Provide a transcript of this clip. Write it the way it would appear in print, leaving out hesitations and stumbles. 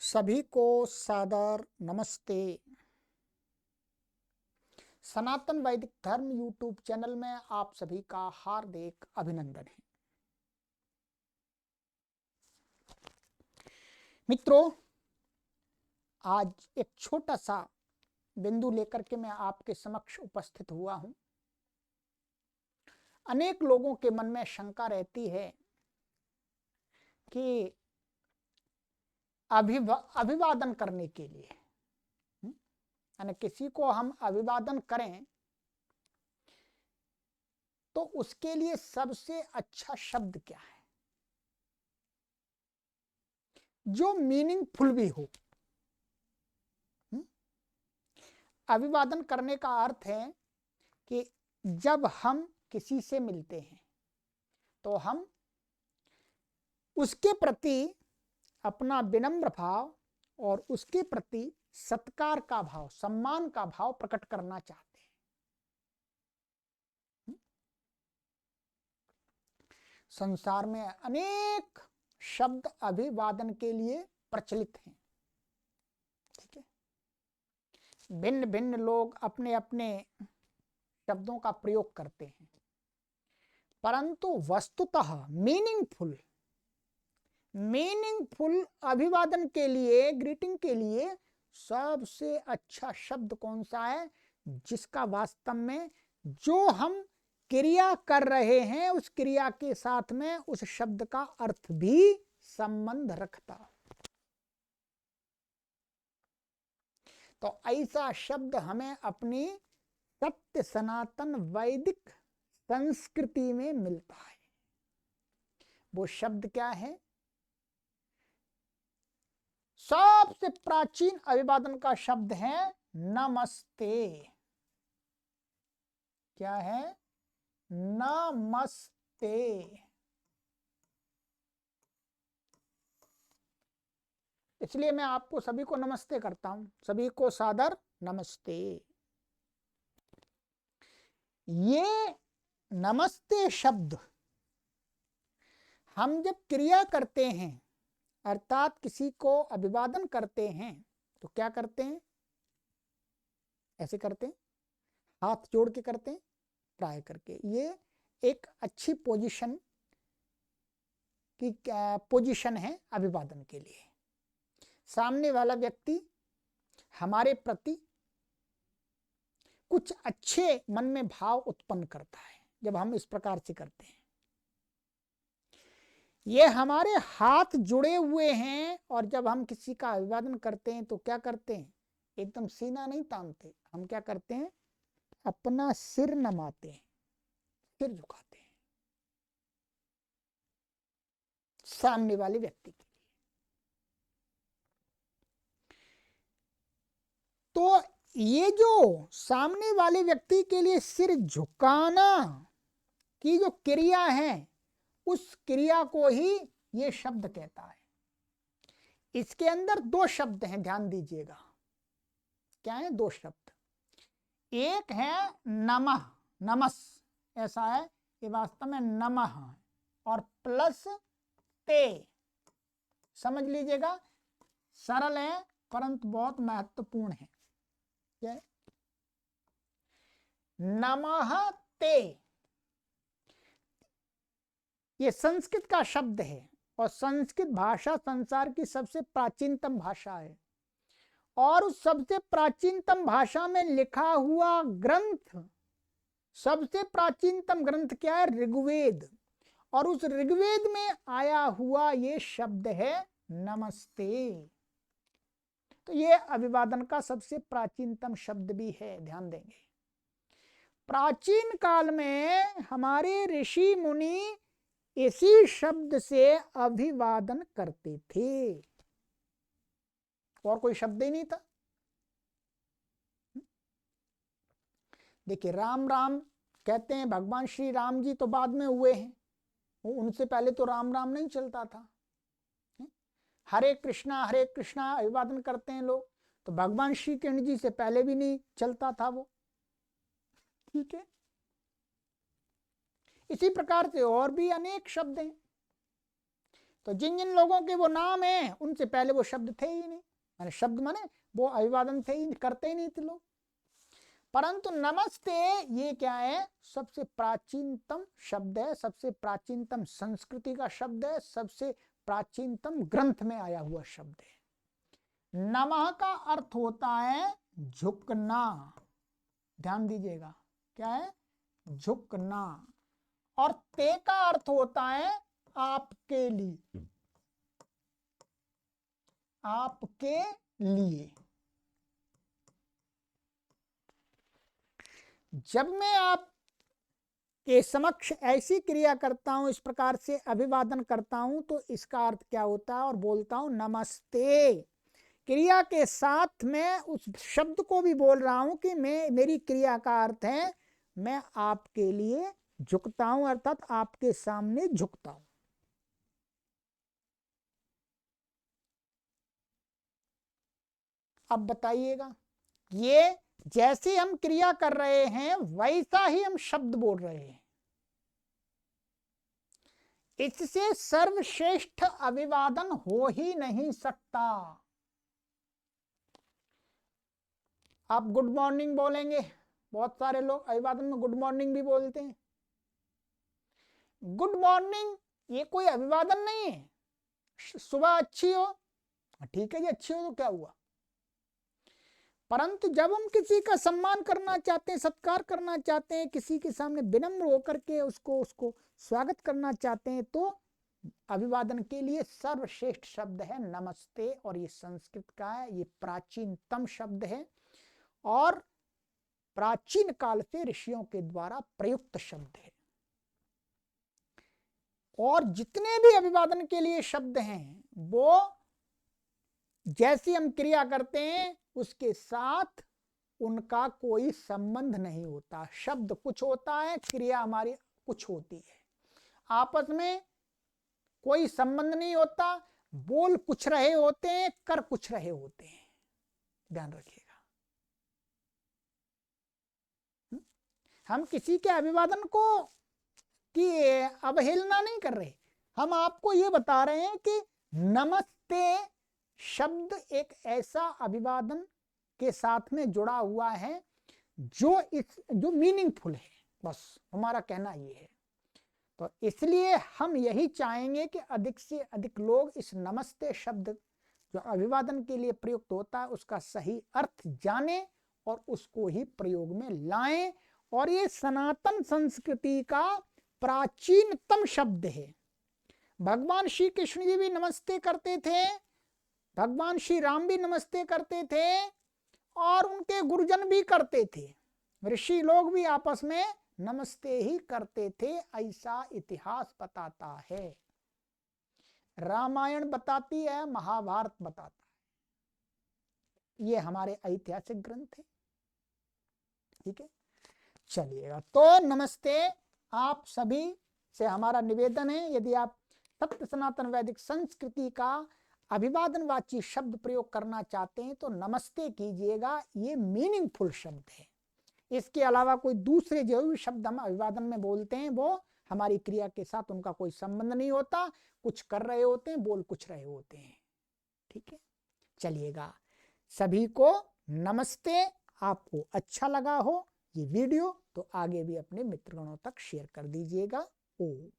सभी को सादर नमस्ते। सनातन वैदिक धर्म यूट्यूब चैनल में आप सभी का हार्दिक अभिनंदन है। मित्रों, आज एक छोटा सा बिंदु लेकर के मैं आपके समक्ष उपस्थित हुआ हूं। अनेक लोगों के मन में शंका रहती है कि अभिवादन करने के लिए यानी किसी को हम अभिवादन करें तो उसके लिए सबसे अच्छा शब्द क्या है जो मीनिंगफुल भी हो। अभिवादन करने का अर्थ है कि जब हम किसी से मिलते हैं तो हम उसके प्रति अपना विनम्र भाव और उसके प्रति सत्कार का भाव, सम्मान का भाव प्रकट करना चाहते हैं। संसार में अनेक शब्द अभिवादन के लिए प्रचलित हैं। ठीक है, भिन्न भिन्न लोग अपने अपने शब्दों का प्रयोग करते हैं, परंतु वस्तुतः मीनिंगफुल अभिवादन के लिए, ग्रीटिंग के लिए सबसे अच्छा शब्द कौन सा है जिसका वास्तव में जो हम क्रिया कर रहे हैं उस क्रिया के साथ में उस शब्द का अर्थ भी संबंध रखता। तो ऐसा शब्द हमें अपनी सत्य सनातन वैदिक संस्कृति में मिलता है। वो शब्द क्या है? सबसे प्राचीन अभिवादन का शब्द है नमस्ते। क्या है? नमस्ते। इसलिए मैं आपको सभी को नमस्ते करता हूं, सभी को सादर नमस्ते। ये नमस्ते शब्द हम जब क्रिया करते हैं अर्थात किसी को अभिवादन करते हैं तो क्या करते हैं? ऐसे करते हैं, हाथ जोड़ के करते हैं, प्राय करके। ये एक अच्छी पोजीशन है अभिवादन के लिए। सामने वाला व्यक्ति हमारे प्रति कुछ अच्छे मन में भाव उत्पन्न करता है जब हम इस प्रकार से करते हैं। ये हमारे हाथ जुड़े हुए हैं और जब हम किसी का अभिवादन करते हैं तो क्या करते हैं? एकदम सीना नहीं तानते, हम क्या करते हैं? अपना सिर नमाते हैं, सिर झुकाते हैं सामने वाले व्यक्ति के लिए। तो ये जो सामने वाले व्यक्ति के लिए सिर झुकाना की जो क्रिया है उस क्रिया को ही ये शब्द कहता है। इसके अंदर दो शब्द हैं, ध्यान दीजिएगा। क्या है? दो शब्द। एक है नमः, नमस ऐसा है, ये वास्तव में नमः है, और प्लस ते। समझ लीजिएगा, सरल है परंतु बहुत महत्वपूर्ण है। क्या? नमः ते ये संस्कृत का शब्द है और संस्कृत भाषा संसार की सबसे प्राचीनतम भाषा है। और उस सबसे प्राचीनतम भाषा में लिखा हुआ ग्रंथ, सबसे प्राचीनतम ग्रंथ क्या है? ऋग्वेद। और उस ऋग्वेद में आया हुआ ये शब्द है नमस्ते। तो ये अभिवादन का सबसे प्राचीनतम शब्द भी है, ध्यान देंगे। प्राचीन काल में हमारे ऋषि मुनि इसी शब्द से अभिवादन करते थे, और कोई शब्द ही नहीं था। देखिए, राम राम कहते हैं, भगवान श्री राम जी तो बाद में हुए हैं, उनसे पहले तो राम राम नहीं चलता था। हरे कृष्णा अभिवादन करते हैं लोग, तो भगवान श्री कृष्ण जी से पहले भी नहीं चलता था वो। ठीक है, इसी प्रकार से और भी अनेक शब्द हैं। तो जिन जिन लोगों के वो नाम है उनसे पहले वो शब्द थे ही नहीं, माने शब्द माने वो अभिवादन थे ही, करते ही नहीं थे लोग। परंतु नमस्ते ये क्या है, सबसे प्राचीनतम शब्द है, सबसे प्राचीनतम संस्कृति का शब्द है, सबसे प्राचीनतम ग्रंथ में आया हुआ शब्द है। नमः का अर्थ होता है झुकना, ध्यान दीजिएगा, क्या है, झुकना। और ते का अर्थ होता है आपके लिए, आपके लिए। जब मैं आप के समक्ष ऐसी क्रिया करता हूं, इस प्रकार से अभिवादन करता हूं, तो इसका अर्थ क्या होता है, और बोलता हूं नमस्ते, क्रिया के साथ मैं उस शब्द को भी बोल रहा हूं कि मेरी क्रिया का अर्थ है मैं आपके लिए झुकता हूं, अर्थात आपके सामने झुकता हूं। अब बताइएगा, ये जैसे हम क्रिया कर रहे हैं वैसा ही हम शब्द बोल रहे हैं। इससे सर्वश्रेष्ठ अभिवादन हो ही नहीं सकता। आप गुड मॉर्निंग बोलेंगे, बहुत सारे लोग अभिवादन में गुड मॉर्निंग भी बोलते हैं। गुड मॉर्निंग ये कोई अभिवादन नहीं है। सुबह अच्छी हो, ठीक है जी, अच्छी हो तो क्या हुआ। परंतु जब हम किसी का सम्मान करना चाहते हैं, सत्कार करना चाहते हैं, किसी के सामने विनम्र होकर के उसको स्वागत करना चाहते हैं, तो अभिवादन के लिए सर्वश्रेष्ठ शब्द है नमस्ते। और ये संस्कृत का है, ये प्राचीनतम शब्द है और प्राचीन काल से ऋषियों के द्वारा प्रयुक्त शब्द है। और जितने भी अभिवादन के लिए शब्द हैं वो जैसी हम क्रिया करते हैं उसके साथ उनका कोई संबंध नहीं होता। शब्द कुछ होता है, क्रिया हमारी कुछ होती है, आपस में कोई संबंध नहीं होता। बोल कुछ रहे होते हैं, कर कुछ रहे होते हैं, ध्यान रखिएगा। हम किसी के अभिवादन को की अवहेलना नहीं कर रहे, हम आपको ये बता रहे हैं कि नमस्ते शब्द एक ऐसा अभिवादन के साथ में जुड़ा हुआ है जो मीनिंगफुल है, बस हमारा कहना ये है। तो इसलिए हम यही चाहेंगे कि अधिक से अधिक लोग इस नमस्ते शब्द जो अभिवादन के लिए प्रयुक्त होता है उसका सही अर्थ जाने और उसको ही प्रयोग में लाएं। और ये सनातन संस्कृति का प्राचीनतम शब्द है। भगवान श्री कृष्ण जी भी नमस्ते करते थे, भगवान श्री राम भी नमस्ते करते थे और उनके गुरुजन भी करते थे, ऋषि लोग भी आपस में नमस्ते ही करते थे, ऐसा इतिहास बताता है। रामायण बताती है, महाभारत बताता है, ये हमारे ऐतिहासिक ग्रंथ है। ठीक है, चलिएगा। तो नमस्ते आप सभी से हमारा निवेदन है, यदि आप सत्य सनातन वैदिक संस्कृति का अभिवादनवाची शब्द प्रयोग करना चाहते हैं तो नमस्ते कीजिएगा, ये मीनिंगफुल शब्द है। इसके अलावा कोई दूसरे जो भी शब्द हम अभिवादन में बोलते हैं वो हमारी क्रिया के साथ उनका कोई संबंध नहीं होता, कुछ कर रहे होते हैं, बोल कुछ रहे होते हैं। ठीक है, चलिएगा, सभी को नमस्ते। आपको अच्छा लगा हो ये वीडियो तो आगे भी अपने मित्रगणों तक शेयर कर दीजिएगा। ओम।